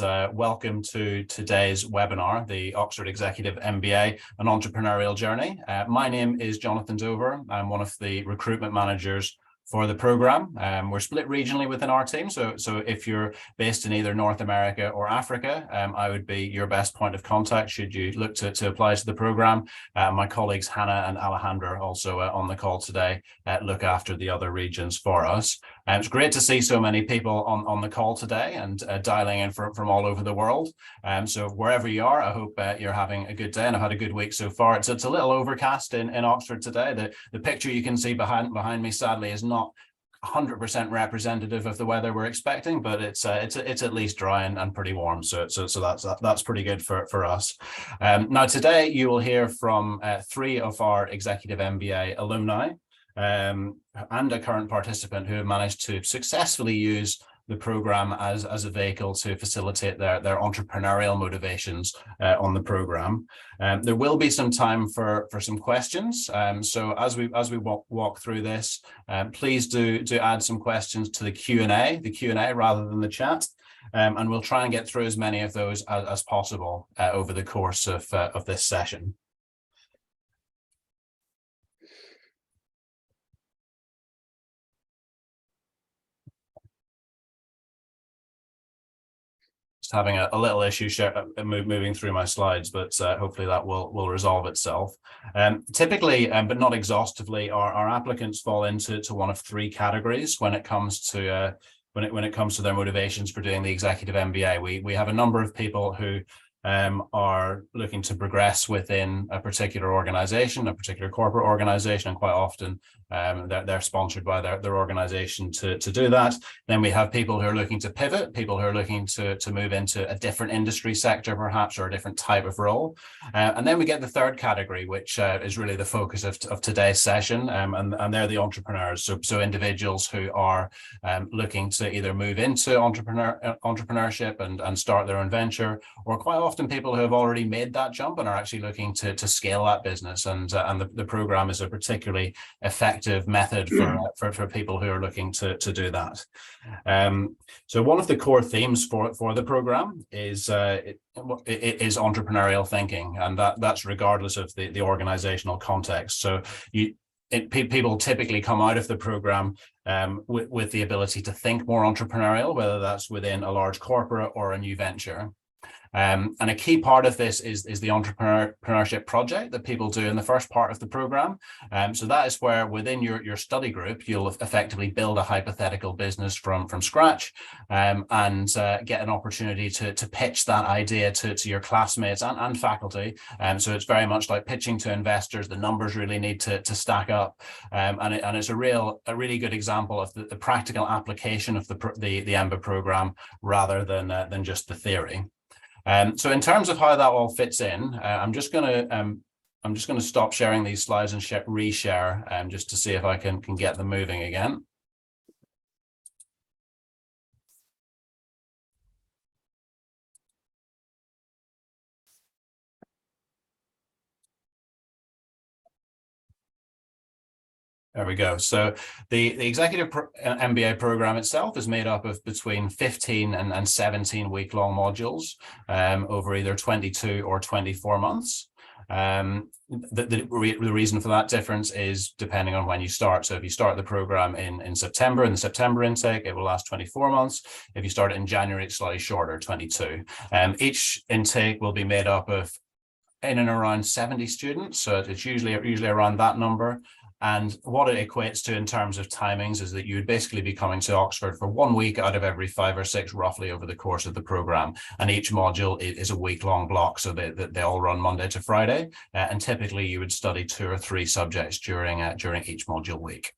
welcome to today's webinar, the Oxford Executive MBA, an Entrepreneurial Journey. My name is Jonathan Dover. I'm one of the recruitment managers for the program. We're split regionally within our team. So if you're based in either North America or Africa, I would be your best point of contact should you look to apply to the program. My colleagues Hannah and Alejandra also on the call today look after the other regions for us. It's great to see so many people on the call today and dialing in from all over the world. So wherever you are, I hope you're having a good day, and I've had a good week so far. It's a little overcast in Oxford today. The picture you can see behind me, sadly, is not 100% representative of the weather we're expecting, but it's at least dry and pretty warm. So that's pretty good for us. Now today you will hear from 3 of our Executive MBA alumni. And a current participant who have managed to successfully use the program as a vehicle to facilitate their entrepreneurial motivations on the program. There will be some time for some questions. So as we walk through this, please do add some questions to the Q&A rather than the chat. And we'll try and get through as many of those as possible over the course of this session. Just having a little issue moving through my slides, but hopefully that will resolve itself. Typically, but not exhaustively, our applicants fall into one of 3 categories when it comes to their motivations for doing the Executive MBA. We have a number of people who are looking to progress within a particular organization, a particular corporate organization, and quite often they're sponsored by their organization to do that. Then we have people who are looking to pivot, people who are looking to move into a different industry sector perhaps, or a different type of role. And then we get the third category, which is really the focus of today's session, and they're the entrepreneurs. So individuals who are looking to either move into entrepreneurship and start their own venture, or quite often people who have already made that jump and are actually looking to scale that business. And the program is a particularly effective method for people who are looking to do that. So one of the core themes for the program is entrepreneurial thinking, and that's regardless of the organizational context. So people typically come out of the program with the ability to think more entrepreneurial, whether that's within a large corporate or a new venture. And a key part of this is the entrepreneurship project that people do in the first part of the program. So that is where within your study group, you'll effectively build a hypothetical business from scratch, and get an opportunity to pitch that idea to your classmates and faculty. So it's very much like pitching to investors. The numbers really need to stack up. And it's a really good example of the practical application of the MBA program rather than just the theory. So in terms of how that all fits in, I'm just going to stop sharing these slides and reshare just to see if I can get them moving again. There we go. So the Executive MBA program itself is made up of between 15 and 17 week-long modules over either 22 or 24 months. The reason for that difference is depending on when you start. So if you start the program in September, in the September intake, it will last 24 months. If you start it in January, it's slightly shorter, 22. Each intake will be made up of in and around 70 students. So it's usually around that number. And what it equates to in terms of timings is that you would basically be coming to Oxford for 1 week out of every 5 or 6 roughly over the course of the program. And each module is a week-long block, so they all run Monday to Friday. And typically you would study 2 or 3 subjects during each module week.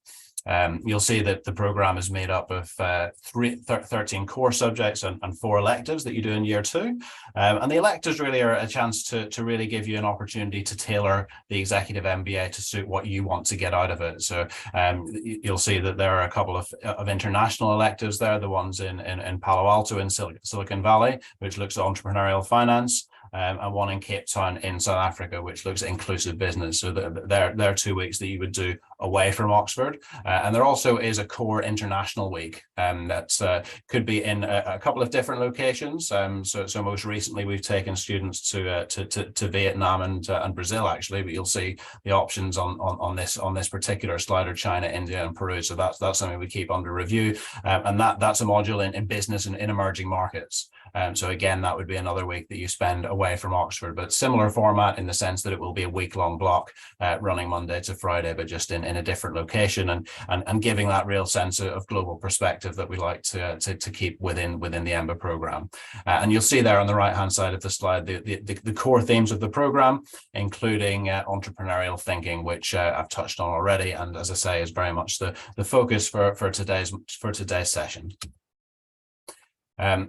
You'll see that the program is made up of 13 core subjects and 4 electives that you do in year 2. And the electives really are a chance to really give you an opportunity to tailor the Executive MBA to suit what you want to get out of it. So you'll see that there are a couple of international electives there, the ones in Palo Alto in Silicon Valley, which looks at entrepreneurial finance. and one in Cape Town in South Africa, which looks at inclusive business. So they're 2 weeks that you would do away from Oxford. And there also is a core international week that could be in a couple of different locations. So most recently we've taken students to Vietnam and Brazil, actually, but you'll see the options on this particular slide are China, India, and Peru. So that's something we keep under review, and that's a module in business and in emerging markets. So again, that would be another week that you spend away from Oxford, but similar format in the sense that it will be a week-long block running Monday to Friday, but just in a different location, and giving that real sense of global perspective that we like to keep within the EMBA program. And you'll see there on the right-hand side of the slide the core themes of the program, including entrepreneurial thinking, which I've touched on already, and as I say, is very much the focus for today's session.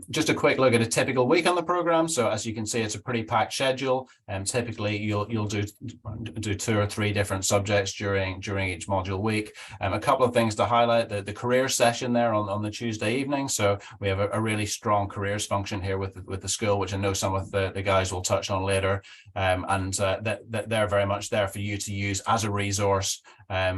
Just a quick look at a typical week on the program. So as you can see, it's a pretty packed schedule, and typically you'll do 2 or 3 different subjects during each module week. A couple of things to highlight: the careers session there on the Tuesday evening. So we have a really strong careers function here with the school, which I know some of the guys will touch on later, and that they're very much there for you to use as a resource,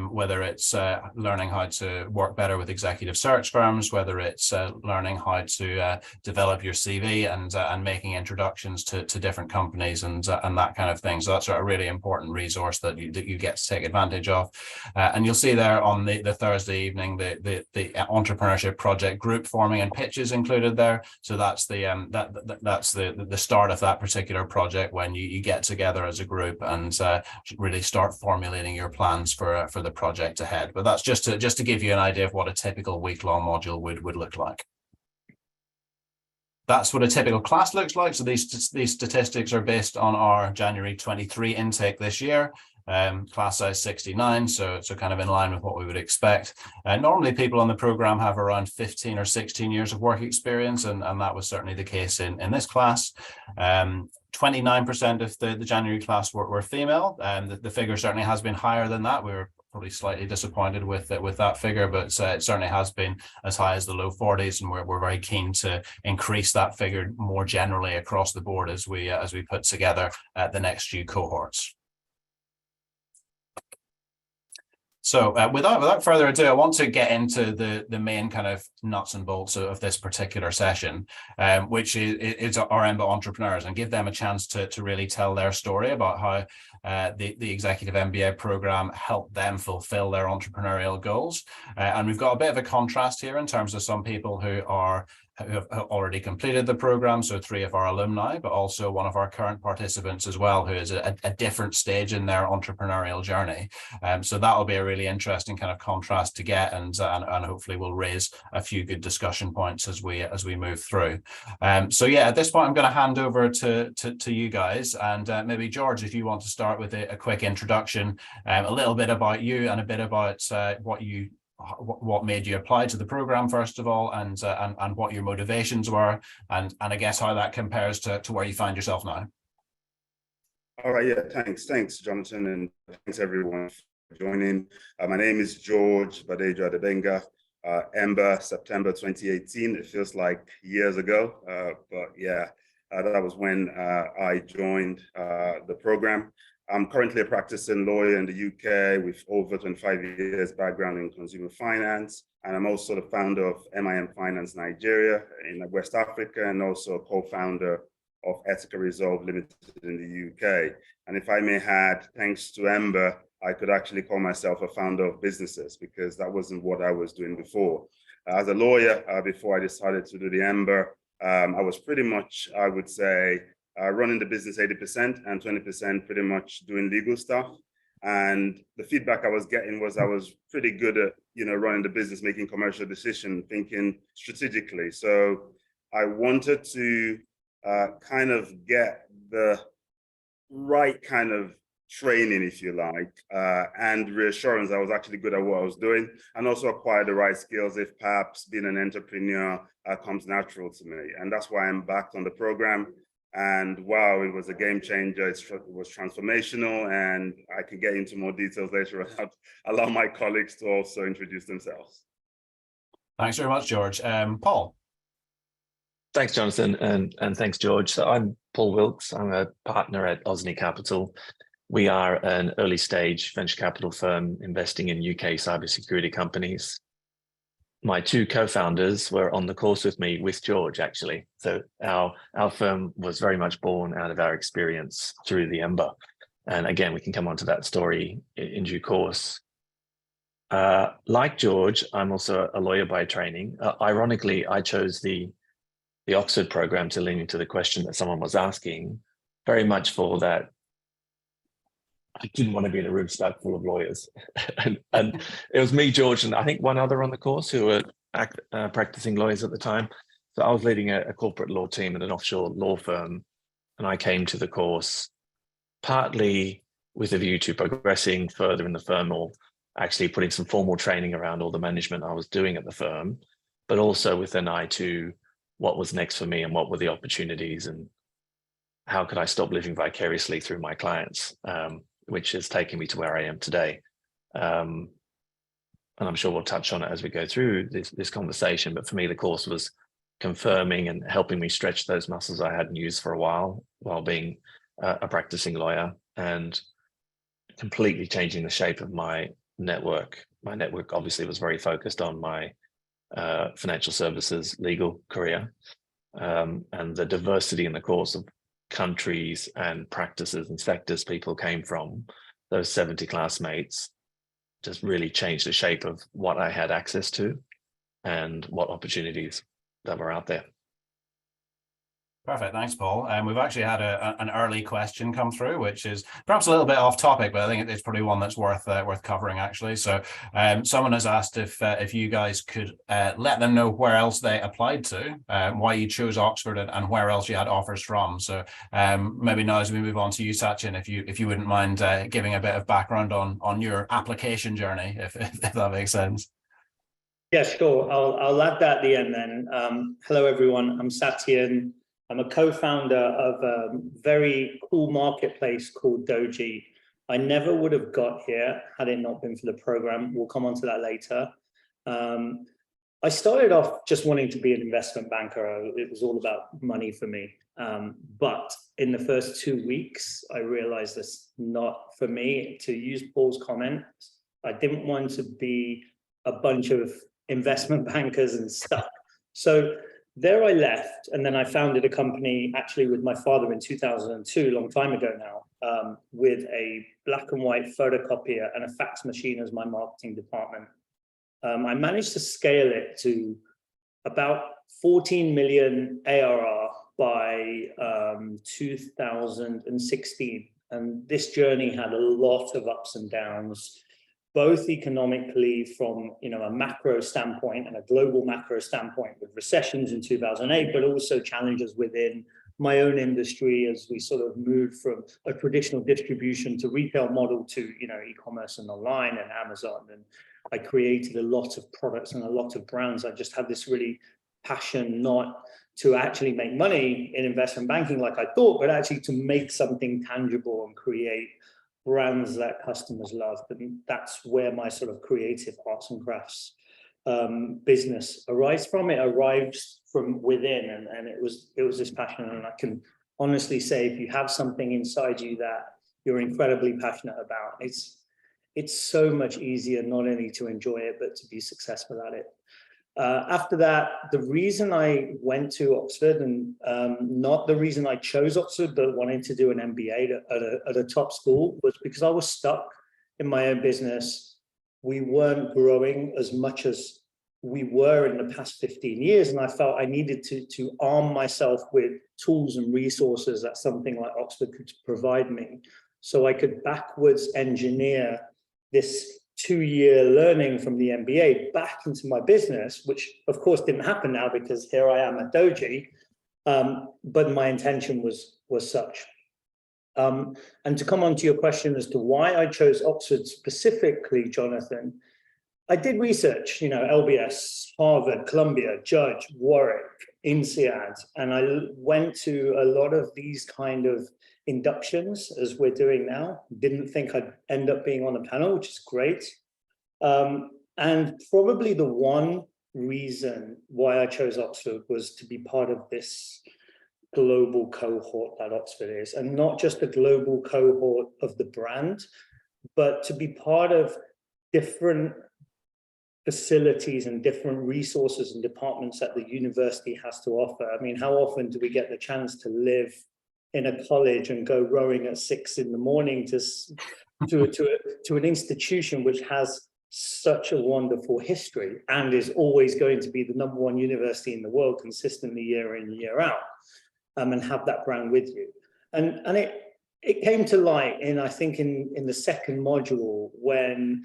whether it's learning how to work better with executive search firms, whether it's learning how to develop your CV and making introductions to different companies and that kind of thing. So that's a really important resource that you get to take advantage of. And you'll see there on the Thursday evening the entrepreneurship project group forming and pitches included there. So that's the start of that particular project, when you get together as a group and really start formulating your plans for the project ahead. But that's just to give you an idea of what a typical week-long module would look like. That's what a typical class looks like. So these statistics are based on our January 23 intake this year. Class size 69, so kind of in line with what we would expect. Normally people on the program have around 15 or 16 years of work experience, and that was certainly the case in this class. 29% of the January class were female, and the figure certainly has been higher than that. We were probably slightly disappointed with that figure, but it certainly has been as high as the low 40s, and we're very keen to increase that figure more generally across the board as we put together the next few cohorts. So without further ado, I want to get into the main kind of nuts and bolts of this particular session, which is our EMBA entrepreneurs, and give them a chance to really tell their story about how the Executive MBA program helped them fulfill their entrepreneurial goals. And we've got a bit of a contrast here in terms of some people who have already completed the program, so 3 of our alumni, but also one of our current participants as well, who is at a different stage in their entrepreneurial journey. So that'll be a really interesting kind of contrast to get, and hopefully will raise a few good discussion points as we move through. So yeah, at this point I'm going to hand over to you guys, and maybe George, if you want to start with a quick introduction, a little bit about you and a bit about what made you apply to the program first of all, and what your motivations were, and I guess how that compares to where you find yourself now. All right, yeah, thanks Jonathan, and thanks everyone for joining. My name is George Badejo Adebenga. EMBA, September 2018. It feels like years ago, but yeah, that was when I joined the program. I'm currently a practicing lawyer in the UK with over 25 years background in consumer finance. And I'm also the founder of MIM Finance Nigeria in West Africa, and also a co-founder of Ethical Resolve Limited in the UK. And if I may add, thanks to EMBA, I could actually call myself a founder of businesses, because that wasn't what I was doing before. As a lawyer, before I decided to do the EMBA, I was pretty much, I would say, running the business 80% and 20% pretty much doing legal stuff. And the feedback I was getting was I was pretty good at, running the business, making commercial decisions, thinking strategically. So I wanted to kind of get the right kind of training, if you like, and reassurance I was actually good at what I was doing, and also acquire the right skills if perhaps being an entrepreneur comes natural to me. And that's why I'm back on the program. And wow, it was a game changer. It was transformational, and I can get into more details later on. I'll allow my colleagues to also introduce themselves. Thanks very much, George. Paul. Thanks, Jonathan, and thanks, George. So I'm Paul Wilkes. I'm a partner at Osney Capital. We are an early stage venture capital firm investing in UK cybersecurity companies. My two co-founders were on the course with me with George, actually. So our firm was very much born out of our experience through the Ember. And again, we can come on to that story in due course. Like George, I'm also a lawyer by training. Ironically, I chose the Oxford program, to lean into the question that someone was asking, very much for that. I didn't want to be in a room stuck full of lawyers. and it was me, George, and I think one other on the course who were practicing lawyers at the time. So I was leading a corporate law team at an offshore law firm, and I came to the course partly with a view to progressing further in the firm, or actually putting some formal training around all the management I was doing at the firm, but also with an eye to what was next for me and what were the opportunities and how could I stop living vicariously through my clients, which has taken me to where I am today. And I'm sure we'll touch on it as we go through this conversation, but for me, the course was confirming and helping me stretch those muscles I hadn't used for a while being a practicing lawyer, and completely changing the shape of my network. My network obviously was very focused on my financial services legal career, and the diversity in the course of countries and practices and sectors people came from, those 70 classmates, just really changed the shape of what I had access to and what opportunities that were out there. Perfect. Thanks, Paul. We've actually had an early question come through, which is perhaps a little bit off topic, but I think it's probably one that's worth covering, actually. So someone has asked if you guys could let them know where else they applied to, why you chose Oxford, and where else you had offers from. So maybe now as we move on to you, Sachin, if you wouldn't mind giving a bit of background on your application journey, if that makes sense. Yeah, sure. I'll add that at the end then. Hello, everyone. I'm Satyan. I'm a co-founder of a very cool marketplace called Doji. I never would have got here had it not been for the program. We'll come on to that later. I started off just wanting to be an investment banker. It was all about money for me. But in the first 2 weeks, I realized that's not for me. To use Paul's comment, I didn't want to be a bunch of investment bankers and stuff. So there I left, and then I founded a company actually with my father in 2002, a long time ago now, with a black and white photocopier and a fax machine as my marketing department. I managed to scale it to about 14 million ARR by 2016. And this journey had a lot of ups and downs, both economically from a macro standpoint and a global macro standpoint with recessions in 2008, but also challenges within my own industry as we sort of moved from a traditional distribution to retail model to e-commerce and online and Amazon. And I created a lot of products and a lot of brands. I just had this really passion not to actually make money in investment banking like I thought, but actually to make something tangible and create brands that customers loved. And that's where my sort of creative arts and crafts business arrives from. It arrives from within, and it was this passion. And I can honestly say, if you have something inside you that you're incredibly passionate about, it's so much easier not only to enjoy it, but to be successful at it. After that, the reason I went to Oxford, and not the reason I chose Oxford, but wanted to do an MBA at a top school, was because I was stuck in my own business. We weren't growing as much as we were in the past 15 years. And I felt I needed to arm myself with tools and resources that something like Oxford could provide me, so I could backwards engineer this 2-year learning from the MBA back into my business, which of course didn't happen now because here I am at Doji, but my intention was such. And to come on to your question as to why I chose Oxford specifically, Jonathan, I did research, LBS, Harvard, Columbia, Judge, Warwick, INSEAD, and I went to a lot of these kind of inductions as we're doing now. Didn't think I'd end up being on a panel, which is great. And probably the one reason why I chose Oxford was to be part of this global cohort that Oxford is, and not just a global cohort of the brand, but to be part of different facilities and different resources and departments that the university has to offer. I mean, how often do we get the chance to live in a college and go rowing at 6 in the morning to an institution which has such a wonderful history and is always going to be the #1 university in the world consistently year in, year out, and have that brand with you. And it came to light I think in the second module when,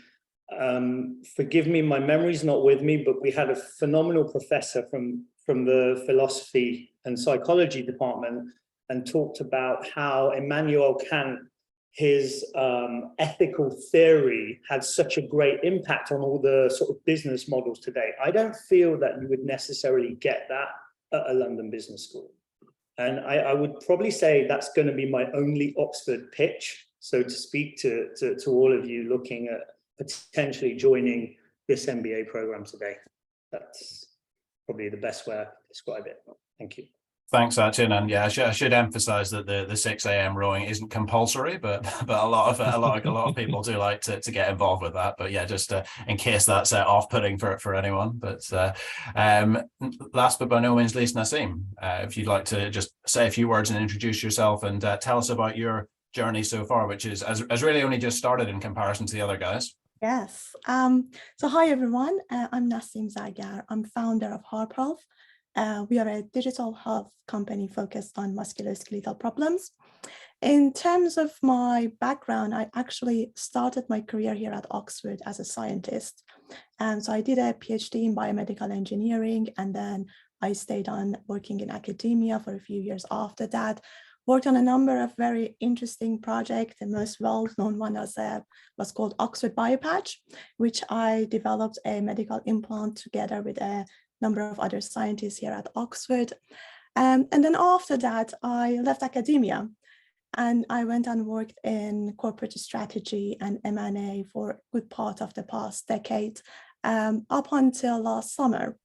forgive me, my memory's not with me, but we had a phenomenal professor from the philosophy and psychology department and talked about how Immanuel Kant, his ethical theory had such a great impact on all the sort of business models today. I don't feel that you would necessarily get that at a London Business School. And I would probably say that's going to be my only Oxford pitch, so to speak, to all of you looking at potentially joining this MBA program today. That's probably the best way I could describe it. Thank you. Thanks, Achin. And yeah, I should emphasize that the 6 a.m. rowing isn't compulsory, but a lot of people do like to get involved with that. But yeah, just in case that's off-putting for anyone. But last but by no means least, Naseem, if you'd like to just say a few words and introduce yourself and tell us about your journey so far, which has really only just started in comparison to the other guys. Yes. So hi everyone. I'm Naseem Zagar. I'm founder of Harp Health. We are a digital health company focused on musculoskeletal problems. In terms of my background, I actually started my career here at Oxford as a scientist. So I did a PhD in biomedical engineering, and then I stayed on working in academia for a few years after that. Worked on a number of very interesting projects. The most well-known one was called Oxford BioPatch, which I developed a medical implant together with a number of other scientists here at Oxford. And then after that, I left academia and I went and worked in corporate strategy and M&A for a good part of the past decade, up until last summer,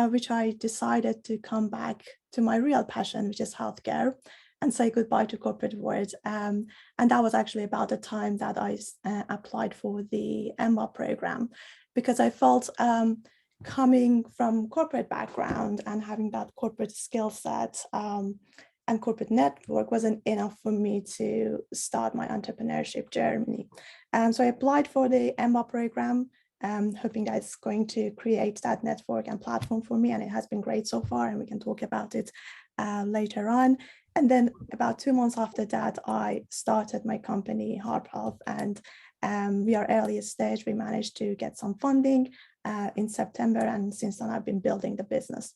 which I decided to come back to my real passion, which is healthcare, and say goodbye to corporate world. And that was actually about the time that I applied for the MBA program, because I felt coming from corporate background and having that corporate skill set and corporate network wasn't enough for me to start my entrepreneurship journey. So I applied for the MBA program, hoping that it's going to create that network and platform for me. And it has been great so far, and we can talk about it later on. And then about 2 months after that, I started my company, Harp Health, and we are earliest stage. We managed to get some funding in September, and since then I've been building the business.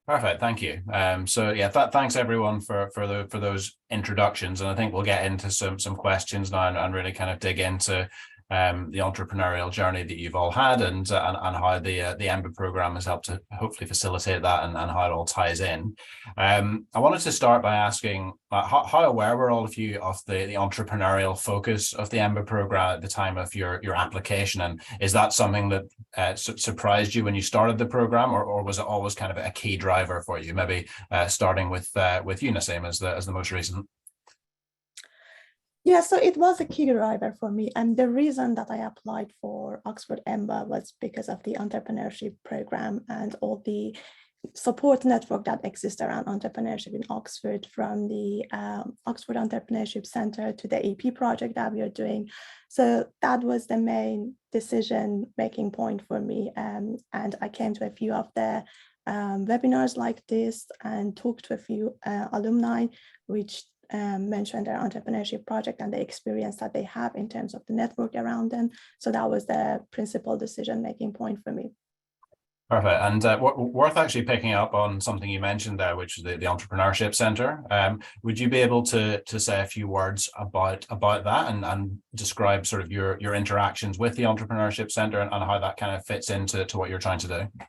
Perfect, thank you. So yeah, thanks everyone for those introductions, and I think we'll get into some questions now and really kind of dig into the entrepreneurial journey that you've all had and how the MBA program has helped to hopefully facilitate that and how it all ties in. I wanted to start by asking how aware were all of you of the entrepreneurial focus of the MBA program at the time of your application, and is that something that surprised you when you started the program, or was it always kind of a key driver for you? Maybe starting with you, Naseem, as the most recent. Yeah, so it was a key driver for me. And the reason that I applied for Oxford MBA was because of the entrepreneurship program and all the support network that exists around entrepreneurship in Oxford, from the Oxford Entrepreneurship Center to the EP project that we are doing. So that was the main decision-making point for me. And I came to a few of the webinars like this and talked to a few alumni, which mentioned their entrepreneurship project and the experience that they have in terms of the network around them. So that was the principal decision-making point for me. Perfect. And worth actually picking up on something you mentioned there, which is the Entrepreneurship Center. Would you be able to say a few words about that and describe sort of your interactions with the Entrepreneurship Center and how that kind of fits into what you're trying to do?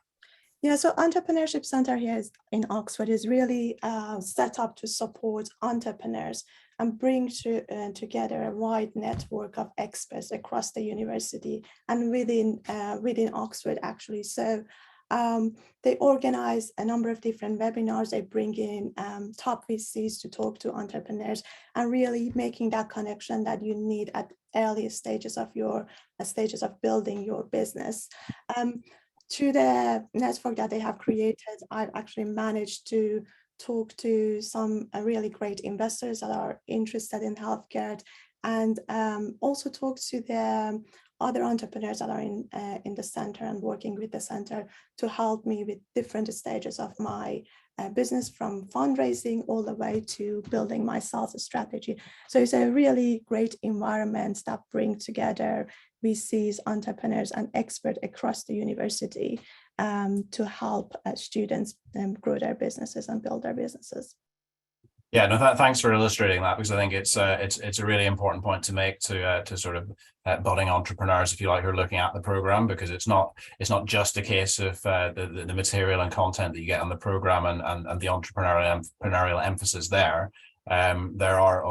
Yeah, so Entrepreneurship Center here in Oxford is really set up to support entrepreneurs. and bring together a wide network of experts across the university and within Oxford, actually. So they organize a number of different webinars. They bring in top VCs to talk to entrepreneurs and really making that connection that you need at early stages of building your business. To the network that they have created, I've actually managed to talk to some really great investors that are interested in healthcare, and also talk to the other entrepreneurs that are in the center and working with the center to help me with different stages of my business, from fundraising all the way to building my sales strategy. So it's a really great environment that brings together VCs, entrepreneurs, and experts across the university to help students grow their businesses and build their businesses. Yeah, no, thanks for illustrating that, because I think it's a really important point to make to sort of budding entrepreneurs, if you like, who are looking at the program, because it's not just a case of the material and content that you get on the program and the entrepreneurial emphasis there. There are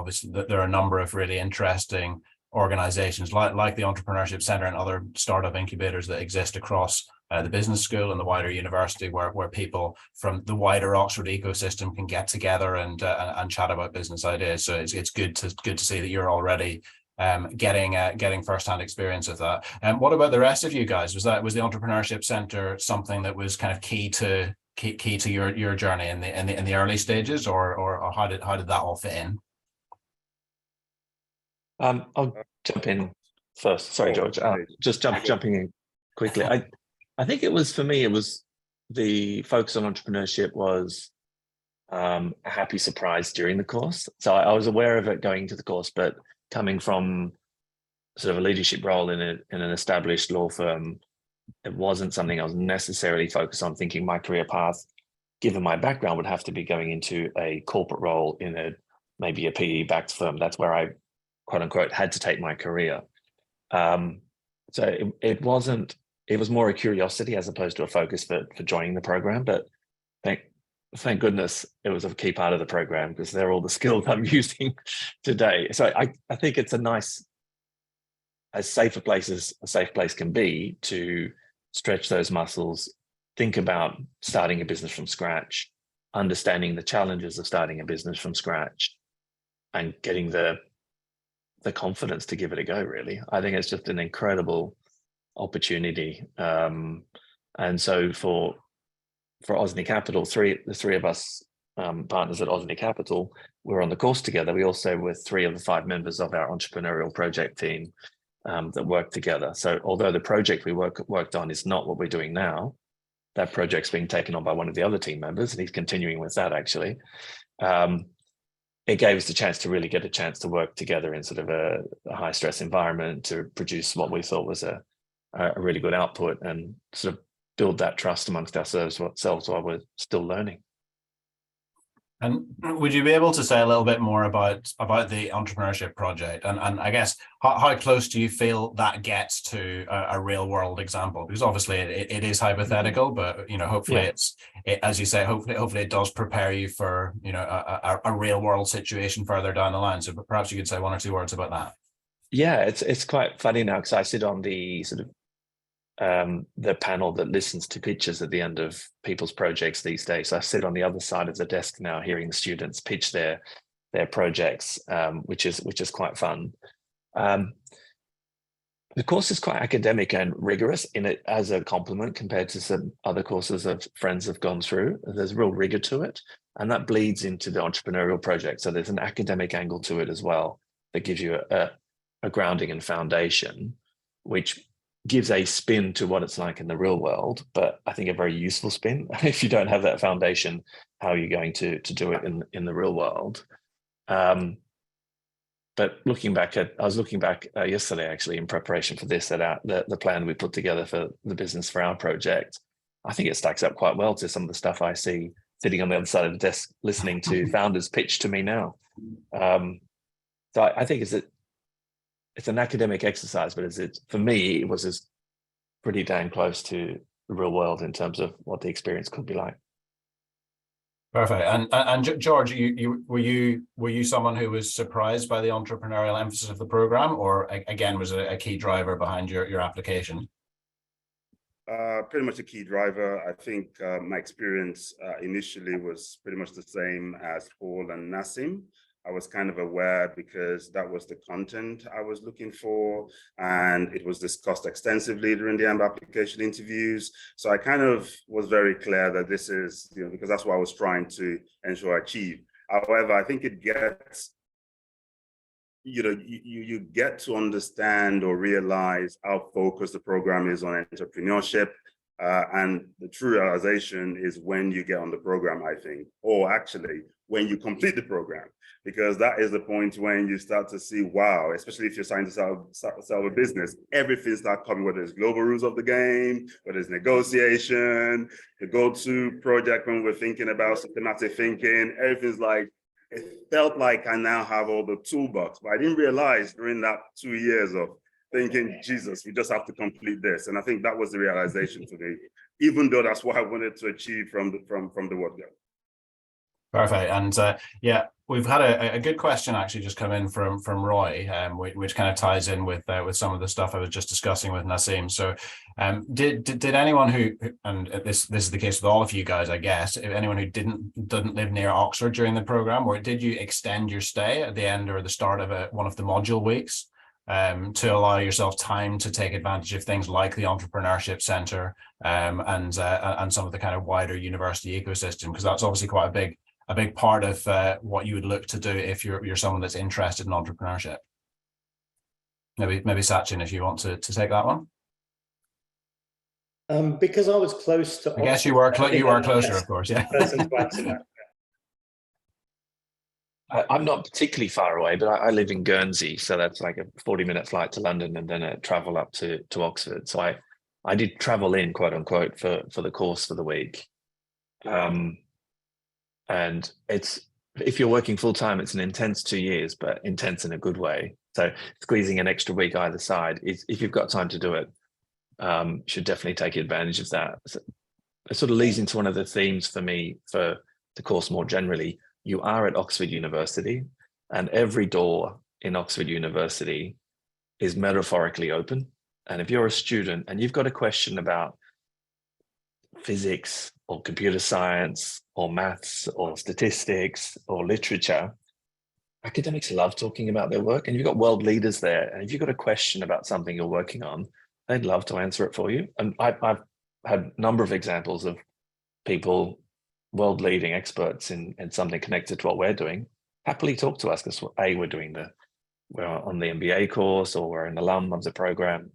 a number of really interesting organizations like the Entrepreneurship Center and other startup incubators that exist across the business school and the wider university, where people from the wider Oxford ecosystem can get together and chat about business ideas. So it's good to see that you're already getting firsthand experience of that. And what about the rest of you guys? Was the Entrepreneurship Center something that was kind of key to your journey in the early stages, or how did that all fit in? I'll jump in first. Sorry, George. Just jumping in quickly. I think it was, for me, it was the focus on entrepreneurship was a happy surprise during the course. So I was aware of it going into the course, but coming from sort of a leadership role in an established law firm, it wasn't something I was necessarily focused on, thinking my career path, given my background, would have to be going into a corporate role in maybe a PE-backed firm. That's where I, quote unquote, had to take my career. So it wasn't. It was more a curiosity as opposed to a focus for joining the program. But thank goodness it was a key part of the program, because they're all the skills I'm using today. So I think it's as safe a place as a safe place can be to stretch those muscles, think about starting a business from scratch, understanding the challenges of starting a business from scratch, and getting the confidence to give it a go, really. I think it's just an incredible opportunity. And so for Osney Capital, the three of us partners at Osney Capital, we're on the course together. We also were 3 of the 5 members of our entrepreneurial project team that work together. So although the project we worked on is not what we're doing now, that project's being taken on by one of the other team members, and he's continuing with that, actually. It gave us the chance to really get a chance to work together in sort of a high stress environment to produce what we thought was a really good output, and sort of build that trust amongst ourselves while we're still learning. And would you be able to say a little bit more about the entrepreneurship project, and I guess how close do you feel that gets to a real world example? Because obviously it is hypothetical, but hopefully as you say, hopefully it does prepare you for a real world situation further down the line. So perhaps you could say 1 or 2 words about that. Yeah, it's quite funny now, because I sit on the sort of the panel that listens to pitches at the end of people's projects these days. So I sit on the other side of the desk now, hearing the students pitch their projects, which is quite fun. The course is quite academic and rigorous in it as a complement compared to some other courses that friends have gone through. There's real rigor to it, and that bleeds into the entrepreneurial project. So there's an academic angle to it as well that gives you a grounding and foundation, which gives a spin to what it's like in the real world, but I think a very useful spin. If you don't have that foundation, how are you going to do it in the real world? But I was looking back yesterday, actually, in preparation for this, at the plan we put together for the business for our project. I think it stacks up quite well to some of the stuff I see sitting on the other side of the desk, listening to founders pitch to me now. So I think it's an academic exercise, but for me, it was pretty damn close to the real world in terms of what the experience could be like. Perfect. And George, were you someone who was surprised by the entrepreneurial emphasis of the program, or again was a key driver behind your application? Pretty much a key driver. I think my experience initially was pretty much the same as Paul and Nassim. I was kind of aware because that was the content I was looking for, and it was discussed extensively during the AMBA application interviews. So I kind of was very clear that this is, because that's what I was trying to ensure I achieve. However, I think it gets, you get to understand or realize how focused the program is on entrepreneurship. And the true realization is when you get on the program, I think, or actually when you complete the program, because that is the point when you start to see, wow, especially if you're starting to sell a business, everything starts coming, whether it's global rules of the game, whether it's negotiation, the go-to project when we're thinking about systematic thinking, everything's like, it felt like I now have all the toolbox, but I didn't realize during that 2 years of thinking, Jesus, we just have to complete this. And I think that was the realization for me, even though that's what I wanted to achieve from the word go. Perfect. And yeah, we've had a good question actually just come in from Roy, which kind of ties in with some of the stuff I was just discussing with Nassim. So did anyone who, and this is the case with all of you guys, I guess, if anyone who didn't live near Oxford during the program, or did you extend your stay at the end or the start of one of the module weeks to allow yourself time to take advantage of things like the Entrepreneurship Centre and some of the kind of wider university ecosystem? Because that's obviously quite a big part of what you would look to do if you're someone that's interested in entrepreneurship. Maybe Sachin, if you want to take that one. Because I was close to I guess you were closer, of course, yeah. Person to answer that. I'm not particularly far away, but I live in Guernsey, so that's like a 40-minute flight to London and then a travel up to Oxford. So I did travel in, quote unquote, for the course for the week. And if you're working full time, it's an intense 2 years, but intense in a good way. So squeezing an extra week either side is, if you've got time to do it, should definitely take advantage of that. So it sort of leads into one of the themes for me for the course more generally. You are at Oxford University, and every door in Oxford University is metaphorically open. And if you're a student and you've got a question about physics or computer science or maths or statistics or literature, academics love talking about their work, and you've got world leaders there. And if you've got a question about something you're working on, they'd love to answer it for you. And I've had a number of examples of people, world leading experts in something connected to what we're doing, happily talk to us because we're on the MBA course or we're an alum of the program.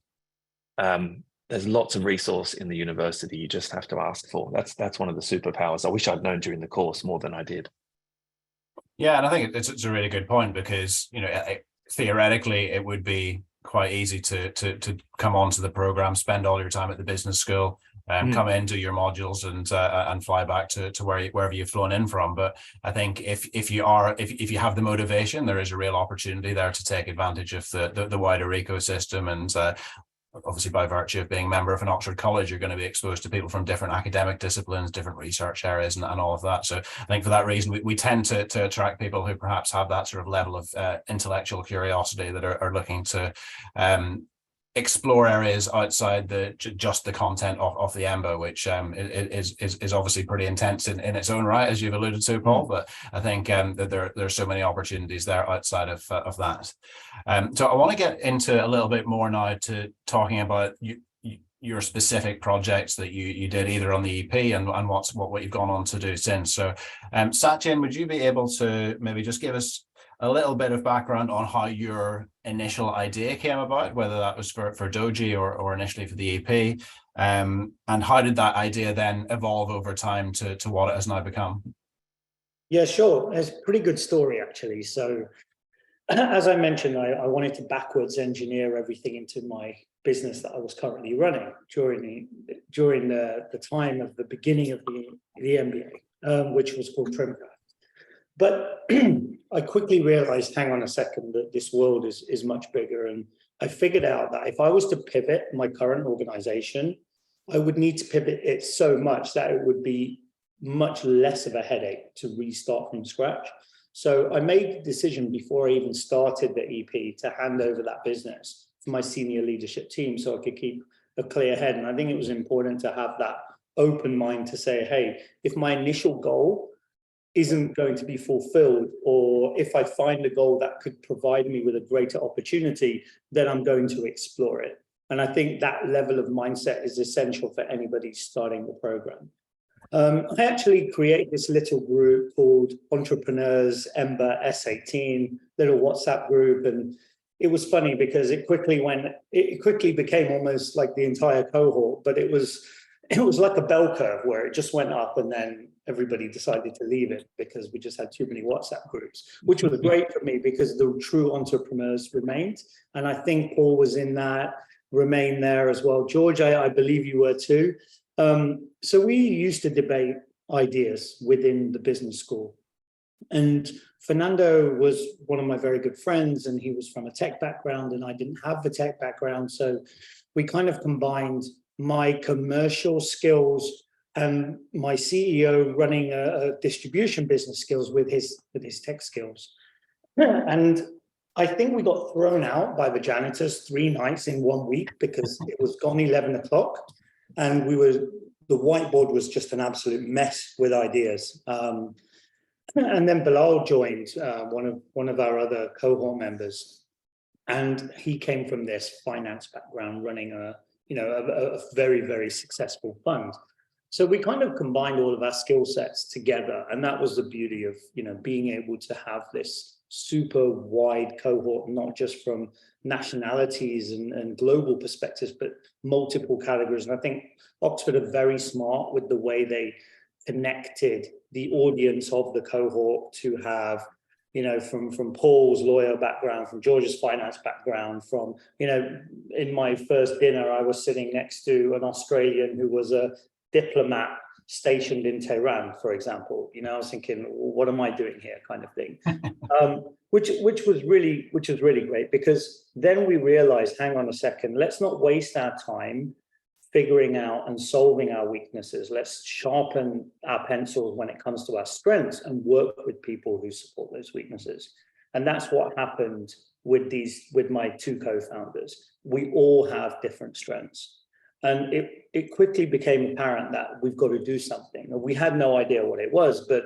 There's lots of resource in the university you just have to ask for. That's one of the superpowers. I wish I'd known during the course more than I did. Yeah, and I think it's a really good point because theoretically it would be quite easy to come onto the program, spend all your time at the business school, come in, do your modules, and fly back to wherever you've flown in from. But I think if you have the motivation, there is a real opportunity there to take advantage of the wider ecosystem. And obviously, by virtue of being a member of an Oxford college, you're going to be exposed to people from different academic disciplines, different research areas, and all of that. So I think for that reason, we tend to attract people who perhaps have that sort of level of intellectual curiosity that are looking to explore areas outside just the content of the EMBA, which is obviously pretty intense in its own right, as you've alluded to, Paul. But I think that there's so many opportunities there outside of that. So I want to get into a little bit more now to talking about your specific projects that you did either on the EP and what you've gone on to do since. So Sachin, would you be able to maybe just give us a little bit of background on how your initial idea came about, whether that was for Doji or initially for the EP, and how did that idea then evolve over time to what it has now become? Yeah, sure. It's a pretty good story, actually. So as I mentioned, I wanted to backwards engineer everything into my business that I was currently running during the time of the beginning of the MBA, which was called Trimcraft. But I quickly realized, hang on a second, that this world is much bigger. And I figured out that if I was to pivot my current organization, I would need to pivot it so much that it would be much less of a headache to restart from scratch. So I made the decision before I even started the EP to hand over that business to my senior leadership team so I could keep a clear head. And I think it was important to have that open mind to say, hey, if my initial goal isn't going to be fulfilled, or if I find a goal that could provide me with a greater opportunity, then I'm going to explore it. And I think that level of mindset is essential for anybody starting the program. I actually created this little group called Entrepreneurs Ember S18, little WhatsApp group. And it was funny because it quickly became almost like the entire cohort, but it was like a bell curve where it just went up and then everybody decided to leave it because we just had too many WhatsApp groups, which was great for me because the true entrepreneurs remained. And I think Paul was in that, remained there as well. George, I believe you were too. So we used to debate ideas within the business school. And Fernando was one of my very good friends, and he was from a tech background, and I didn't have the tech background. So we kind of combined my commercial skills and my CEO running a distribution business skills with his tech skills. And I think we got thrown out by the janitors 3 nights in 1 week because it was gone 11 o'clock. And the whiteboard was just an absolute mess with ideas. And then Bilal joined, one of our other cohort members, and he came from this finance background, running a very, very successful fund. So we kind of combined all of our skill sets together, and that was the beauty of being able to have this super wide cohort, not just from nationalities and global perspectives, but multiple categories. And I think Oxford are very smart with the way they connected the audience of the cohort to have, from Paul's lawyer background, from George's finance background, from, in my first dinner, I was sitting next to an Australian who was a diplomat stationed in Tehran, for example. I was thinking, what am I doing here, kind of thing, which was really great, because then we realized, hang on a second, let's not waste our time figuring out and solving our weaknesses. Let's sharpen our pencils when it comes to our strengths and work with people who support those weaknesses. And that's what happened with my 2 co-founders. We all have different strengths. And it quickly became apparent that we've got to do something. We had no idea what it was, but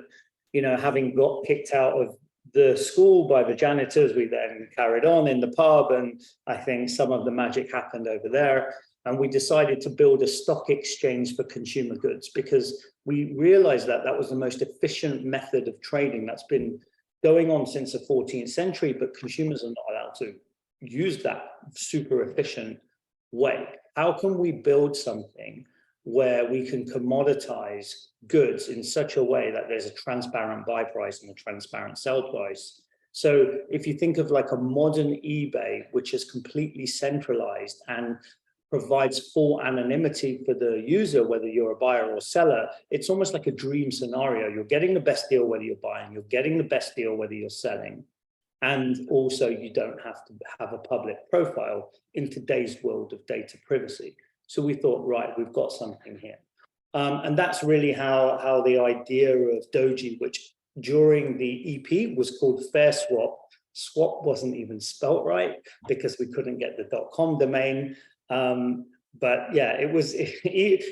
having got kicked out of the school by the janitors, we then carried on in the pub, and I think some of the magic happened over there. And we decided to build a stock exchange for consumer goods, because we realized that that was the most efficient method of trading that's been going on since the 14th century, but consumers are not allowed to use that super efficient way. How can we build something where we can commoditize goods in such a way that there's a transparent buy price and a transparent sell price? So if you think of like a modern eBay, which is completely centralized and provides full anonymity for the user, whether you're a buyer or seller, it's almost like a dream scenario. You're getting the best deal whether you're buying, you're getting the best deal whether you're selling. And also you don't have to have a public profile in today's world of data privacy. So we thought, right, we've got something here. And that's really how the idea of Doji, which during the EP was called Fair Swap wasn't even spelt right because we couldn't get the .com domain. But yeah, it was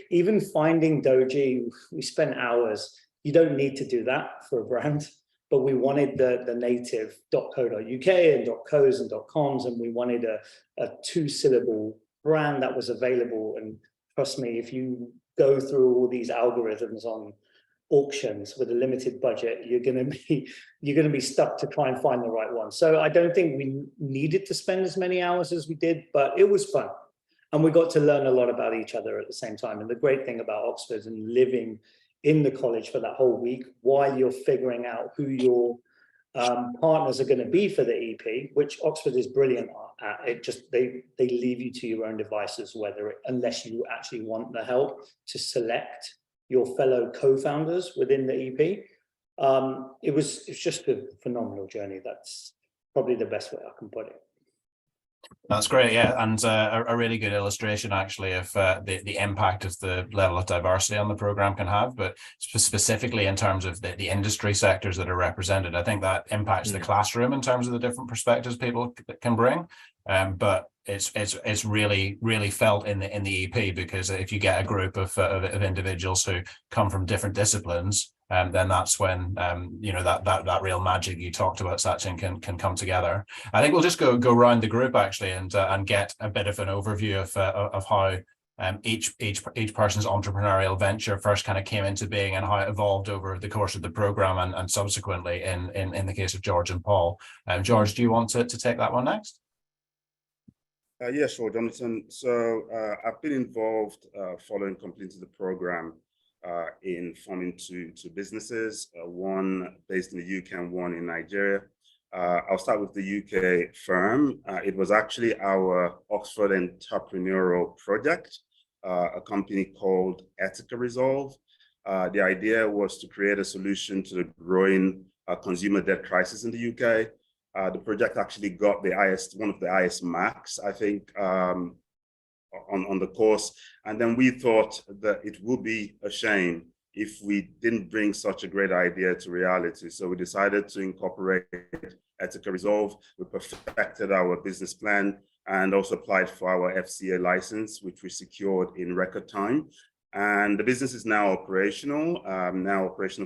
even finding Doji, we spent hours. You don't need to do that for a brand, but we wanted the native .co.uk and .cos and .coms, and we wanted a 2-syllable brand that was available. And trust me, if you go through all these algorithms on auctions with a limited budget, you're going to be stuck to try and find the right one. So I don't think we needed to spend as many hours as we did, but it was fun. And we got to learn a lot about each other at the same time. And the great thing about Oxford and living in the college for that whole week while you're figuring out who your partners are going to be for the EP, which Oxford is brilliant at. It just they leave you to your own devices, unless you actually want the help to select your fellow co-founders within the EP. It's just a phenomenal journey. That's probably the best way I can put it. That's great, yeah, and a really good illustration actually of the impact of the level of diversity on the program can have, but specifically in terms of the industry sectors that are represented. I think that impacts the classroom in terms of the different perspectives people can bring, but it's really felt in the EP, because if you get a group of individuals who come from different disciplines, then that's when that real magic you talked about, Sachin, can come together. I think we'll just go around the group actually and get a bit of an overview of how each person's entrepreneurial venture first kind of came into being and how it evolved over the course of the program and subsequently in the case of George and Paul. George, do you want to take that one next? Yeah, sure, Jonathan. So I've been involved following completing the program in forming two businesses, one based in the UK and one in Nigeria. I'll start with the UK firm. It was actually our Oxford Entrepreneurial project, a company called Resolve. The idea was to create a solution to the growing consumer debt crisis in the UK. The project actually got one of the highest marks, I think, on the course. And then we thought that it would be a shame if we didn't bring such a great idea to reality. So we decided to incorporate Resolve. We perfected our business plan and also applied for our FCA license, which we secured in record time. And the business is now operational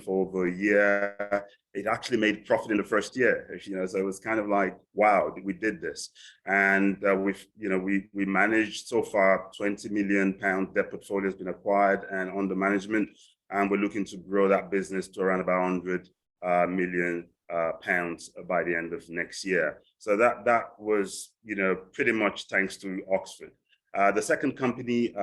for over a year. It actually made profit in the first year, so it was kind of like, wow, we did this. And we managed so far £20 million debt portfolio has been acquired and under management. And we're looking to grow that business to around about £100 million by the end of next year. So that was, pretty much thanks to Oxford. The second company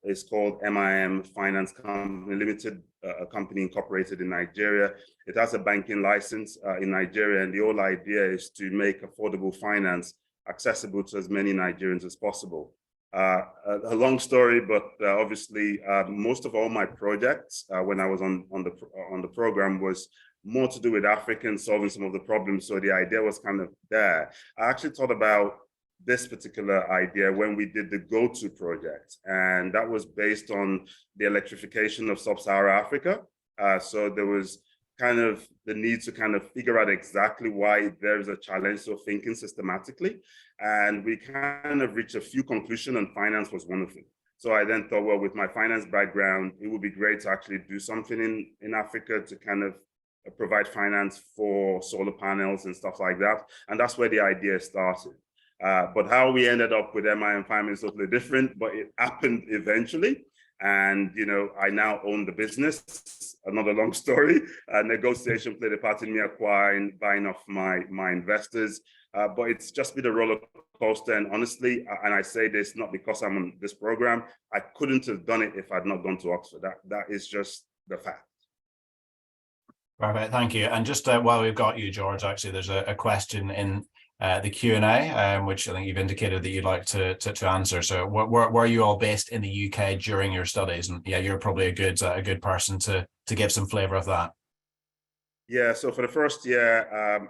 is called MIM Finance Company Limited, a company incorporated in Nigeria. It has a banking license in Nigeria, and the whole idea is to make affordable finance accessible to as many Nigerians as possible. A long story, but obviously most of all my projects when I was on the program was more to do with Africa and solving some of the problems. So the idea was kind of there. I actually thought about this particular idea when we did the Go-To project, and that was based on the electrification of sub-Saharan Africa. So there was kind of the need to kind of figure out exactly why there's a challenge, so thinking systematically. And we kind of reached a few conclusions, and finance was one of them. So I then thought, well, with my finance background, it would be great to actually do something in Africa to kind of provide finance for solar panels and stuff like that. And that's where the idea started. But how we ended up with MIM Finance is totally different, but it happened eventually. And, I now own the business. Another long story. Negotiation played a part in me buying off my investors. But it's just been a roller coaster. And honestly, and I say this not because I'm on this program, I couldn't have done it if I'd not gone to Oxford. That is just the fact. Perfect, thank you. And just while we've got you, George, actually, there's a question in the Q&A, which I think you've indicated that you'd like to answer. So were you all based in the UK during your studies? And yeah, you're probably a good person to give some flavor of that. Yeah, so for the first year,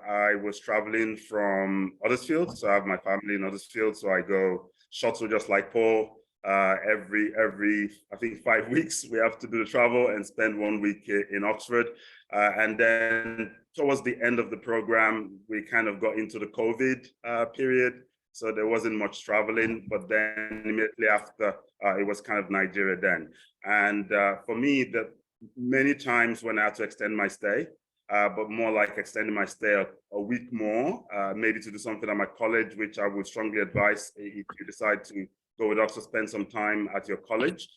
I was traveling from Huddersfield. So I have my family in Huddersfield. So I go shuttle just like Paul. Every I think 5 weeks, we have to do the travel and spend 1 week in Oxford. And then towards the end of the program, we kind of got into the COVID period. So there wasn't much traveling, but then immediately after, it was kind of Nigeria then. And for me, that many times when I had to extend my stay, but more like extending my stay a week more, maybe to do something at my college, which I would strongly advise if you decide to go with us to spend some time at your college.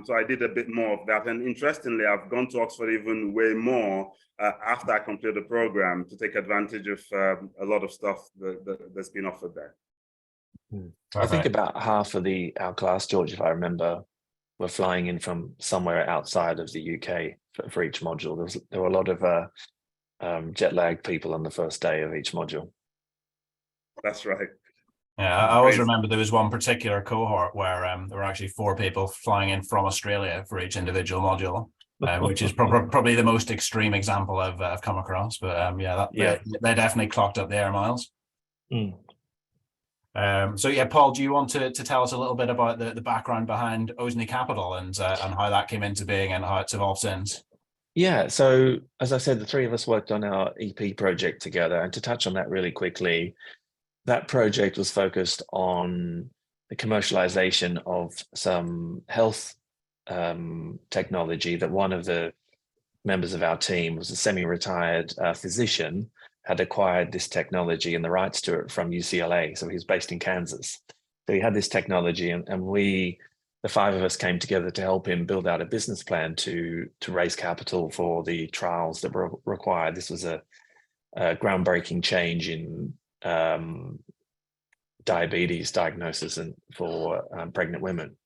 So I did a bit more of that. And interestingly, I've gone to Oxford even way more after I completed the program to take advantage of a lot of stuff that's been offered there. I think about half of our class, George, if I remember, were flying in from somewhere outside of the UK for each module. There were a lot of jet lag people on the first day of each module. That's right. Yeah, I always remember there was one particular cohort where there were actually 4 people flying in from Australia for each individual module, which is probably the most extreme example I've come across. But they definitely clocked up the air miles. So yeah, Paul, do you want to tell us a little bit about the background behind Osney Capital and how that came into being and how it's evolved since? Yeah, so as I said, the three of us worked on our EP project together. And to touch on that really quickly, that project was focused on the commercialization of some health technology that one of the members of our team was a semi-retired physician, had acquired this technology and the rights to it from UCLA. So he was based in Kansas. So he had this technology, and we, the five of us, came together to help him build out a business plan to raise capital for the trials that were required. This was a groundbreaking change in diabetes diagnosis and for pregnant women.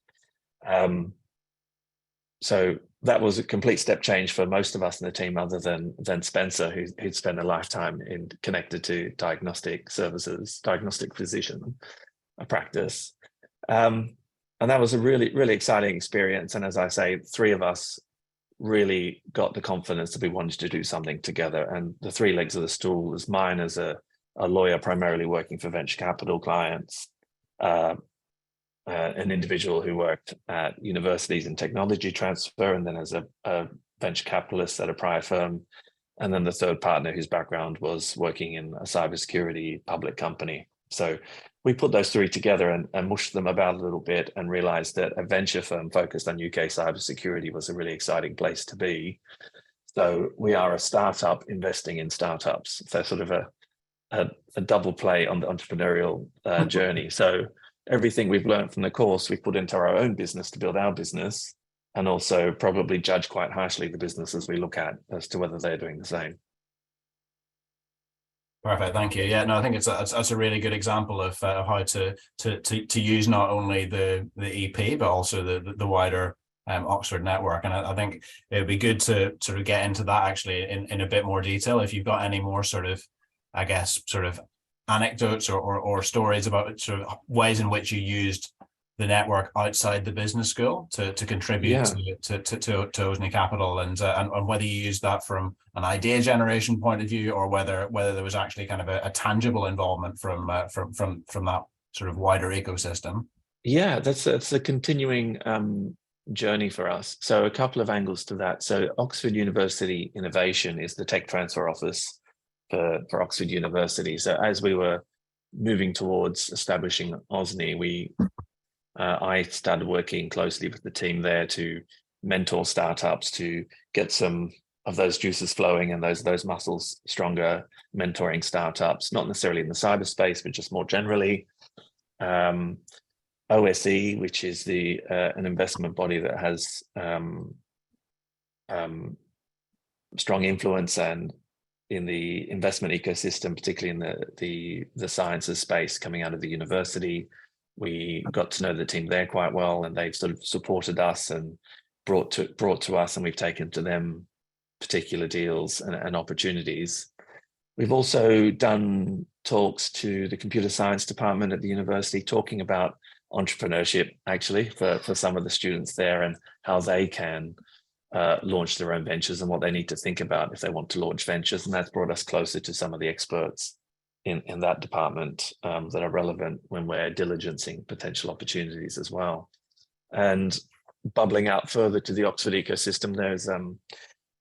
So that was a complete step change for most of us in the team, other than Spencer, who'd spent a lifetime connected to diagnostic services, diagnostic physician practice. And that was a really, really exciting experience. And as I say, three of us really got the confidence that we wanted to do something together. And the three legs of the stool was mine as a lawyer, primarily working for venture capital clients, an individual who worked at universities in technology transfer, and then as a venture capitalist at a prior firm. And then the third partner, whose background was working in a cybersecurity public company. So we put those three together and mushed them about a little bit and realized that a venture firm focused on UK cybersecurity was a really exciting place to be. So we are a startup investing in startups. So sort of a double play on the entrepreneurial journey. So everything we've learned from the course, we've put into our own business to build our business, and also probably judge quite harshly the businesses we look at as to whether they're doing the same. Perfect, thank you. Yeah, no, I think that's a really good example of how to use not only the EP but also the wider Oxford network. And I think it would be good to sort of get into that actually in a bit more detail. If you've got any more sort of, I guess, sort of anecdotes or stories about sort of ways in which you used the network outside the business school to contribute to Osney Capital, and whether you used that from an idea generation point of view, or whether there was actually kind of a tangible involvement from that sort of wider ecosystem. Yeah, that's a continuing journey for us. So a couple of angles to that. So Oxford University Innovation is the tech transfer office for Oxford University. So as we were moving towards establishing Osney, I started working closely with the team there to mentor startups, to get some of those juices flowing and those muscles stronger, mentoring startups, not necessarily in the cyberspace, but just more generally. OSE, which is an investment body that has strong influence and in the investment ecosystem, particularly in the sciences space coming out of the university. We got to know the team there quite well, and they've sort of supported us and brought to us, and we've taken to them particular deals and opportunities. We've also done talks to the computer science department at the university, talking about entrepreneurship, actually, for some of the students there, and how they can launch their own ventures and what they need to think about if they want to launch ventures. And that's brought us closer to some of the experts in that department that are relevant when we're diligencing potential opportunities as well. And bubbling out further to the Oxford ecosystem, there's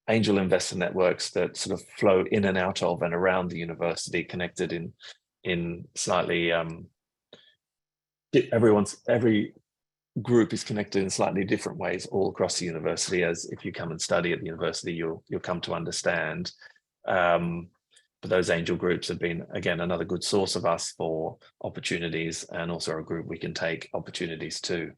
angel investor networks that sort of flow in and out of and around the university, connected in slightly every group is connected in slightly different ways all across the university, as if you come and study at the university, you'll come to understand. But those angel groups have been, again, another good source of us for opportunities, and also a group we can take opportunities to.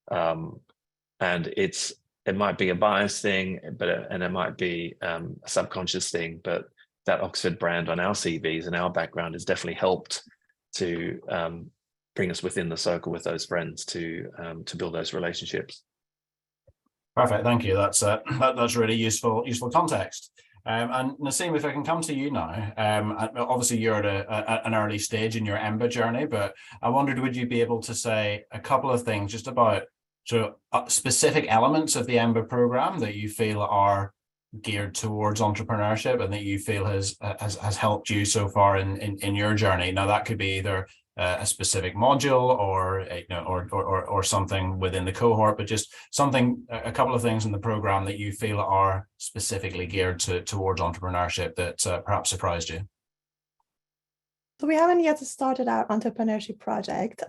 And it might be a bias thing, and it might be a subconscious thing, but that Oxford brand on our CVs and our background has definitely helped to bring us within the circle with those friends to build those relationships. Perfect, thank you. That's really useful context. And Nassim, if I can come to you now, obviously you're at an early stage in your EMBA journey, but I wondered, would you be able to say a couple of things just about specific elements of the EMBA program that you feel are geared towards entrepreneurship and that you feel has helped you so far in your journey? Now, that could be either a specific module or or something within the cohort, but just a couple of things in the program that you feel are specifically geared towards entrepreneurship that perhaps surprised you. So we haven't yet started our entrepreneurship project,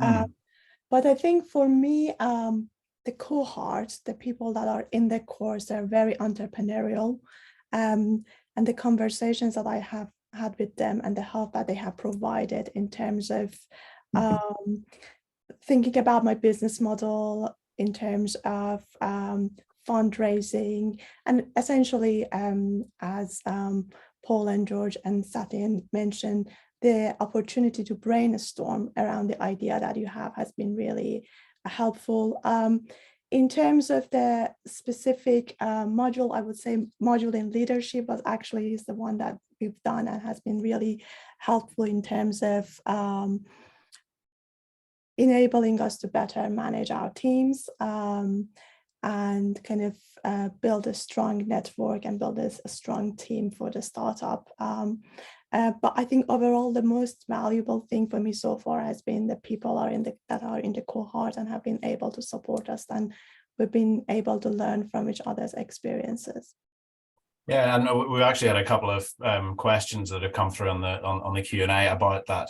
but I think for me, the cohort, the people that are in the course, they're very entrepreneurial, and the conversations that I have had with them and the help that they have provided in terms of thinking about my business model, in terms of fundraising, and essentially, as Paul and George and Satyan mentioned, the opportunity to brainstorm around the idea that you have has been really helpful. In terms of the specific module, I would say module in leadership is the one that we've done and has been really helpful in terms of enabling us to better manage our teams and kind of build a strong network and build a strong team for the startup. But I think overall, the most valuable thing for me so far has been the people that are in the cohort and have been able to support us, and we've been able to learn from each other's experiences. Yeah, and we actually had a couple of questions that have come through on the Q&A about that,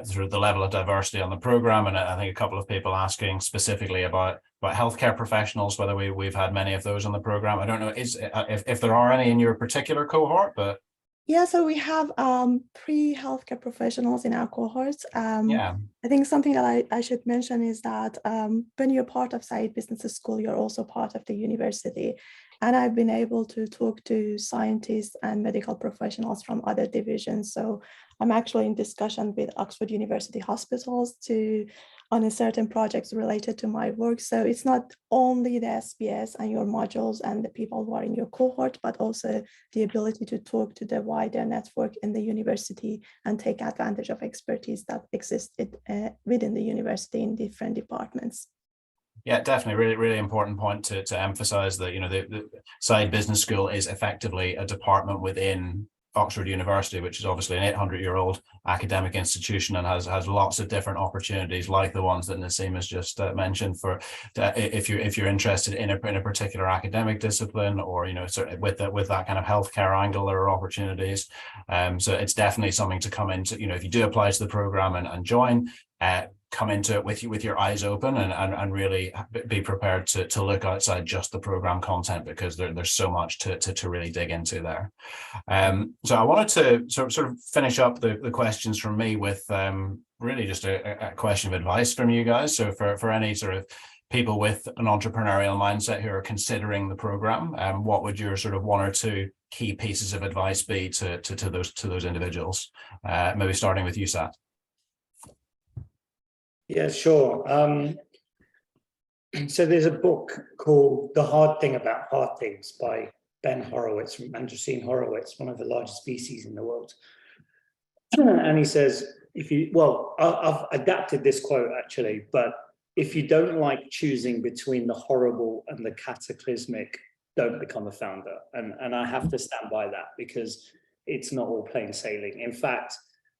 through the level of diversity on the program, and I think a couple of people asking specifically about healthcare professionals, whether we've had many of those on the program. I don't know if there are any in your particular cohort, but yeah, so we have 3 healthcare professionals in our cohorts. Yeah, I think something that I should mention is that when you're part of Said Business School, you're also part of the university. And I've been able to talk to scientists and medical professionals from other divisions. So I'm actually in discussion with Oxford University hospitals on a certain projects related to my work. So it's not only the SBS and your modules and the people who are in your cohort, but also the ability to talk to the wider network in the university and take advantage of expertise that exists within the university in different departments. Yeah, definitely. Really, really important point to emphasize that, the Said Business School is effectively a department within Oxford University, which is obviously an 800-year-old academic institution and has lots of different opportunities like the ones that Naseem has just mentioned for if you're interested in a particular academic discipline, or sort of with that kind of healthcare angle, there are opportunities. So it's definitely something to come into. If you do apply to the program and join, come into it with your eyes open and really be prepared to look outside just the program content, because there's so much to really dig into there. So I wanted to sort of finish up the questions from me with really just a question of advice from you guys. So for any sort of people with an entrepreneurial mindset who are considering the program, what would your sort of 1 or 2 key pieces of advice be to those individuals? Maybe starting with you, Sat. Yeah, sure. So there's a book called The Hard Thing About Hard Things by Ben Horowitz from Andreessen Horowitz, one of the largest VCs in the world. And he says, I've adapted this quote actually, but if you don't like choosing between the horrible and the cataclysmic, don't become a founder. And I have to stand by that, because it's not all plain sailing. In fact,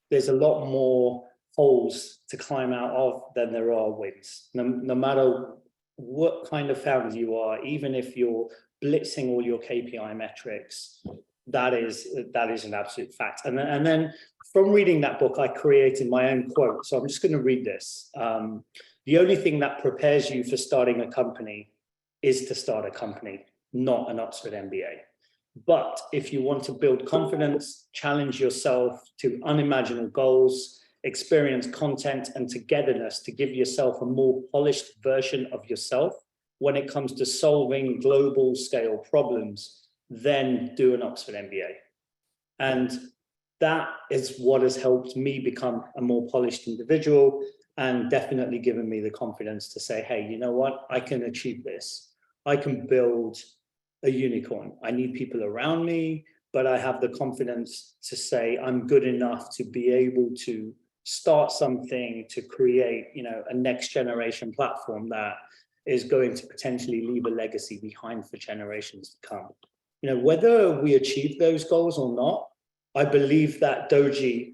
there's a lot more holes to climb out of than there are wins. No matter what kind of founder you are, even if you're blitzing all your KPI metrics, that is an absolute fact. And then from reading that book, I created my own quote. So I'm just going to read this. The only thing that prepares you for starting a company is to start a company, not an Oxford MBA. But if you want to build confidence, challenge yourself to unimaginable goals, experience content and togetherness to give yourself a more polished version of yourself when it comes to solving global scale problems, then do an Oxford MBA. And that is what has helped me become a more polished individual, and definitely given me the confidence to say, hey, you know what? I can achieve this. I can build a unicorn. I need people around me, but I have the confidence to say I'm good enough to be able to start something, to create, a next generation platform that is going to potentially leave a legacy behind for generations to come. Whether we achieve those goals or not, I believe that Doji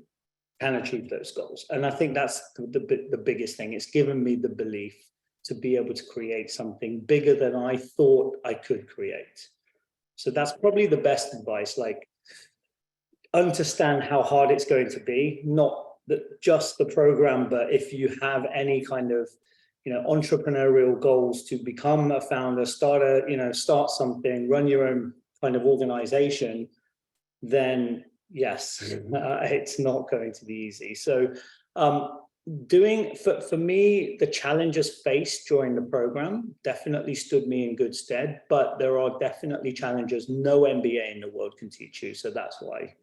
can achieve those goals. And I think that's the biggest thing. It's given me the belief to be able to create something bigger than I thought I could create. So that's probably the best advice. Like, understand how hard it's going to be, not just the program, but if you have any kind of, you know, entrepreneurial goals to become a founder, start something, run your own kind of organization, then yes, it's not going to be easy. So for me, the challenges faced during the program definitely stood me in good stead, but there are definitely challenges no MBA in the world can teach you. So that's why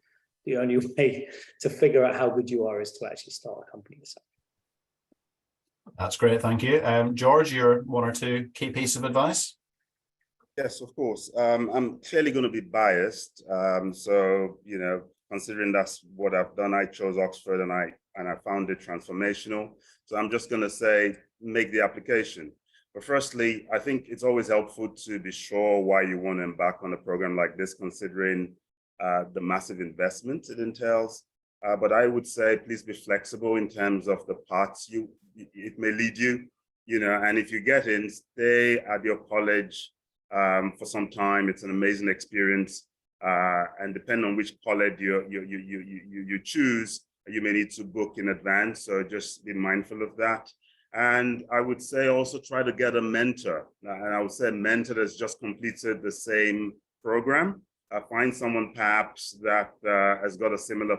the only way to figure out how good you are is to actually start a company yourself. That's great, thank you. George, your one or two key pieces of advice? Yes, of course. I'm clearly going to be biased. So, you know, considering that's what I've done, I chose Oxford and I found it transformational. So I'm just going to say, make the application. But firstly, I think it's always helpful to be sure why you want to embark on a program like this, considering the massive investment it entails. But I would say, please be flexible in terms of the paths it may lead you, you know, and if you get in, stay at your college for some time. It's an amazing experience. And depending on which college you choose, you may need to book in advance. So just be mindful of that. And I would say also try to get a mentor. And I would say a mentor that's just completed the same program. Find someone perhaps that has got a similar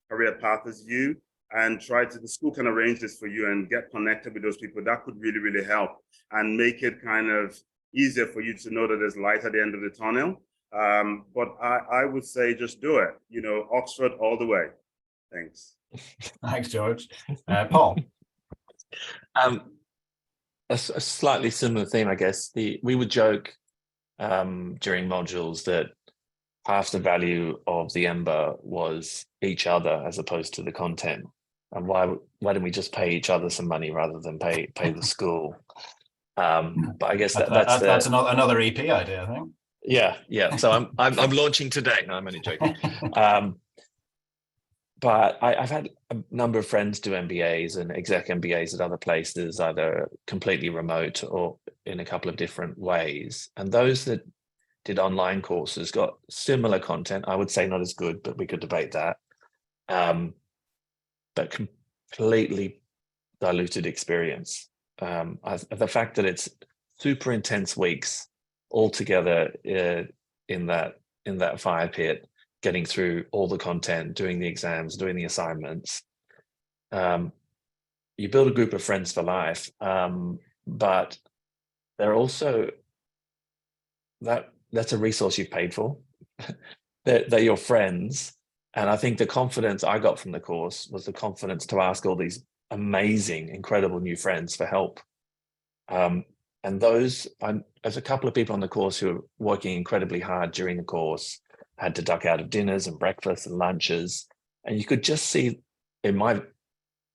career path as you, and the school can arrange this for you and get connected with those people. That could really, really help and make it kind of easier for you to know that there's light at the end of the tunnel. But I would say just do it, you know, Oxford all the way. Thanks. Thanks, George. Paul? A slightly similar theme, I guess. We would joke during modules that half the value of the Ember was each other as opposed to the content. And why don't we just pay each other some money rather than pay the school? But I guess that's another EP idea, I think. Yeah. So I'm launching today. No, I'm only joking. But I've had a number of friends do MBAs and exec MBAs at other places, either completely remote or in a couple of different ways. And those that did online courses got similar content. I would say not as good, but we could debate that. But completely diluted experience. The fact that it's super intense weeks all together in that fire pit, getting through all the content, doing the exams, doing the assignments. You build a group of friends for life, but they're also that's a resource you've paid for. They're your friends. And I think the confidence I got from the course was the confidence to ask all these amazing, incredible new friends for help. And there's a couple of people on the course who are working incredibly hard during the course, had to duck out of dinners and breakfasts and lunches. And you could just see, in my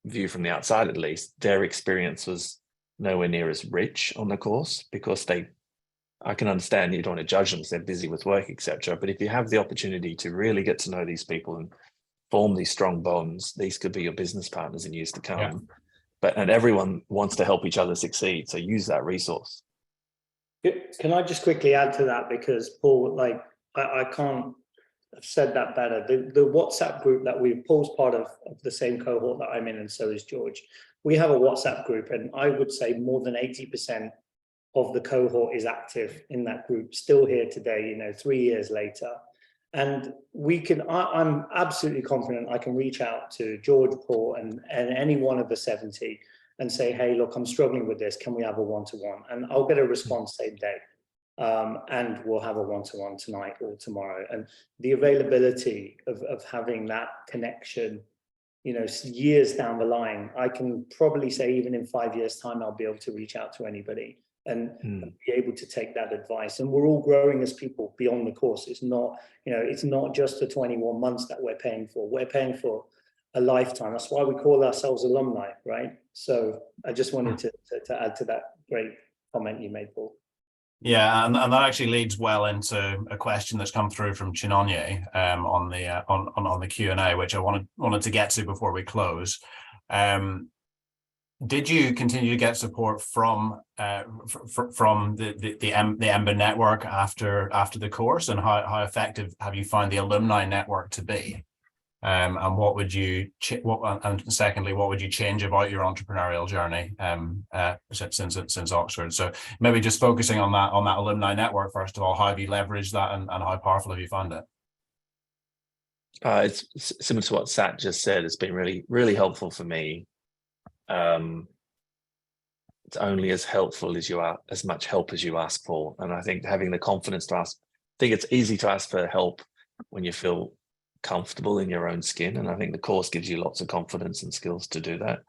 view from the outside at least, their experience was nowhere near as rich on the course, because I can understand you don't want to judge them because they're busy with work, etc. But if you have the opportunity to really get to know these people and form these strong bonds, these could be your business partners in years to come. Yeah. And everyone wants to help each other succeed. So use that resource. Can I just quickly add to that? Because Paul, like, I can't have said that better. The WhatsApp group that Paul's part of the same cohort that I'm in, and so is George. We have a WhatsApp group, and I would say more than 80% of the cohort is active in that group, still here today, 3 years later. And I'm absolutely confident I can reach out to George, Paul, and any one of the 70 and say, hey, look, I'm struggling with this. Can we have a one-to-one? And I'll get a response same day. And we'll have a one-to-one tonight or tomorrow. And the availability of having that connection, years down the line, I can probably say even in 5 years' time, I'll be able to reach out to anybody and be able to take that advice. And we're all growing as people beyond the course. It's not, it's not just the 21 months that we're paying for. We're paying for a lifetime. That's why we call ourselves alumni, right? So I just wanted to add to that great comment you made, Paul. Yeah, and that actually leads well into a question that's come through from Chinonye on the Q&A, which I wanted to get to before we close. Did you continue to get support from the EMBA network after the course, and how effective have you found the alumni network to be? And what would you and secondly, what would you change about your entrepreneurial journey since Oxford? So maybe just focusing on that alumni network first of all. How have you leveraged that, and how powerful have you found it? It's similar to what Sat just said. It's been really helpful for me. It's only as helpful as you are, as much help as you ask for, and I think having the confidence to ask. I think it's easy to ask for help when you feel comfortable in your own skin, and I think the course gives you lots of confidence and skills to do that.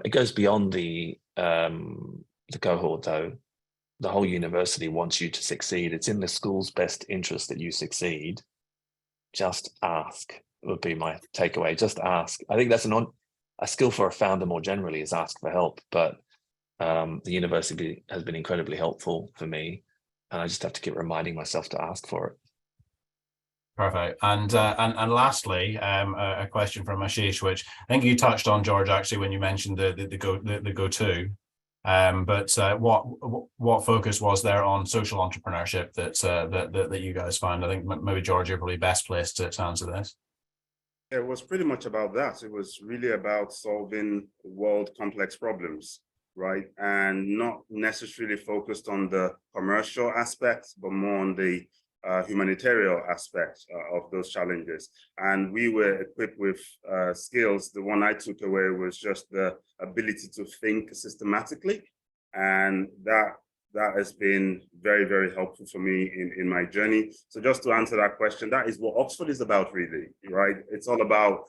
It goes beyond the cohort though. The whole university wants you to succeed. It's in the school's best interest that you succeed. Just ask would be my takeaway. Just ask. I think that's a skill for a founder more generally, is ask for help, but the university has been incredibly helpful for me, and I just have to keep reminding myself to ask for it. Perfect. And lastly, a question from Ashish, which I think you touched on, George, actually, when you mentioned the go-to. But what focus was there on social entrepreneurship that you guys found? I think maybe George, you're probably best placed to answer this. It was pretty much about that. It was really about solving world complex problems, right? And not necessarily focused on the commercial aspects, but more on the humanitarian aspect of those challenges. And we were equipped with skills. The one I took away was just the ability to think systematically. And that has been very, very helpful for me in my journey. So just to answer that question, that is what Oxford is about, really, right? It's all about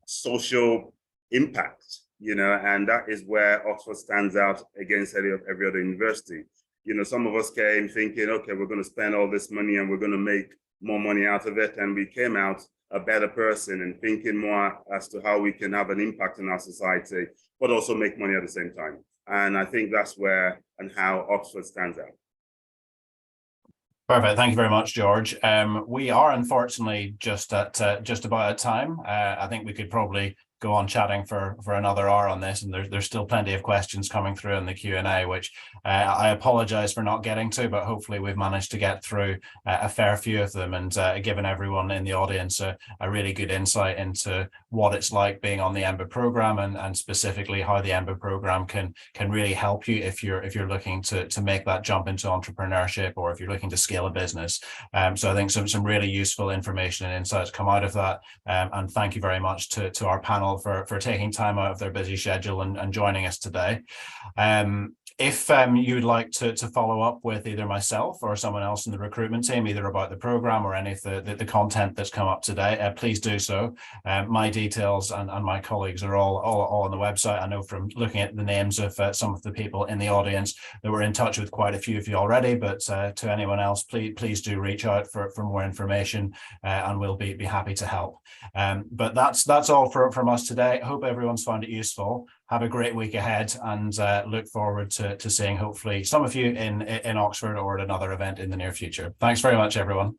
social impact, you know, and that is where Oxford stands out against every other university. You know, some of us came thinking, okay, we're going to spend all this money and we're going to make more money out of it. And we came out a better person and thinking more as to how we can have an impact in our society, but also make money at the same time. And I think that's where and how Oxford stands out. Perfect. Thank you very much, George. We are unfortunately just about at time. I think we could probably go on chatting for another hour on this, and there's still plenty of questions coming through in the Q&A, which I apologize for not getting to, but hopefully we've managed to get through a fair few of them, and given everyone in the audience a really good insight into what it's like being on the EMBA program, and specifically how the EMBA program can really help you if you're looking to make that jump into entrepreneurship, or if you're looking to scale a business. So I think some really useful information and insights come out of that, and thank you very much to our panel for taking time out of their busy schedule and joining us today. If you would like to follow up with either myself or someone else in the recruitment team, either about the program or any of the content that's come up today, please do so. My details and my colleagues are all on the website. I know from looking at the names of some of the people in the audience that we're in touch with quite a few of you already, but to anyone else, please do reach out for more information, and we'll be happy to help. But that's all from us today. I hope everyone's found it useful. Have a great week ahead, and look forward to seeing hopefully some of you in Oxford or at another event in the near future. Thanks very much, everyone.